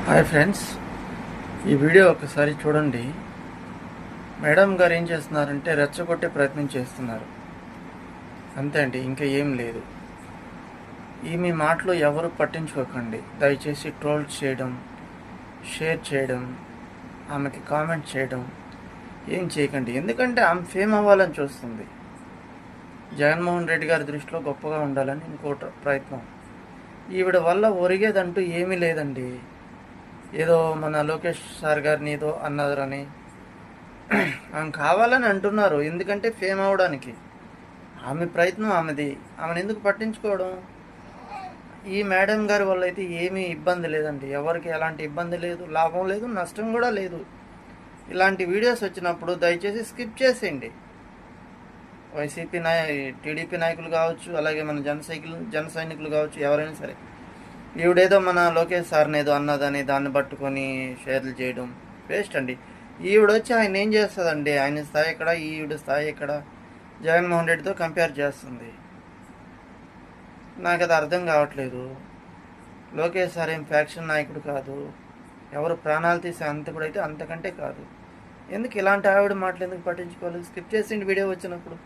Hi friends, ఈ video ఒకసారి చూడండి. మేడం గారు ఏం చేస్తున్నారంటే రెచ్చగొట్టే ప్రయత్నం చేస్తున్నారు, అంతే అండి, ఇంకా ఏం లేదు. మీ మాటలు ఎవరు పట్టించుకోకండి. దయచేసి ట్రోల్ చేయడం, షేర్ చేయడం, ఆమెకి కామెంట్ చేయడం ఏం చేయకండి. ఎందుకంటే ఆమె ఫేమ్ అవ్వాలని చూస్తుంది. జగన్మోహన్ రెడ్డి గారి దృష్టిలో గొప్పగా ఉండాలని ఇంకోటి ప్రయత్నం. ఈవిడ వల్ల ఒరిగేదంటూ ఏమీ లేదండి. ఏదో మన లోకేష్ సార్ గారిని ఏదో అన్నారని ఆమె కావాలని అంటున్నారు. ఎందుకంటే ఫేమ్ అవడానికి ఆమె ప్రయత్నం ఆమెది. ఆమెను ఎందుకు పట్టించుకోవడం? ఈ మేడం గారి వల్ల అయితే ఏమీ ఇబ్బంది లేదండి. ఎవరికి ఎలాంటి ఇబ్బంది లేదు, లాభం లేదు, నష్టం కూడా లేదు. ఇలాంటి వీడియోస్ వచ్చినప్పుడు దయచేసి స్కిప్ చేసేయండి. వైసీపీ టీడీపీ నాయకులు కావచ్చు, అలాగే మన జన సైనికులు కావచ్చు, ఎవరైనా సరే ఈవిడేదో మన లోకేష్ సార్ని ఏదో అన్నదని దాన్ని పట్టుకొని షేర్లు చేయడం వేస్ట్ అండి. ఈవిడొచ్చి ఆయన ఏం చేస్తుందండి? ఆయన స్థాయి ఎక్కడ, ఈవిడ స్థాయి ఎక్కడ? జగన్మోహన్ రెడ్డితో కంపేర్ చేస్తుంది. నాకు అది అర్థం కావట్లేదు. లోకేష్ సార్ ఏం ఫ్యాక్షన్ నాయకుడు కాదు, ఎవరు ప్రాణాలు తీసే అంతకుడైతే అంతకంటే కాదు. ఎందుకు ఇలాంటి ఆవిడ మాటలు ఎందుకు పట్టించుకోవాలి? స్కిప్ చేసిండి వీడియో వచ్చినప్పుడు.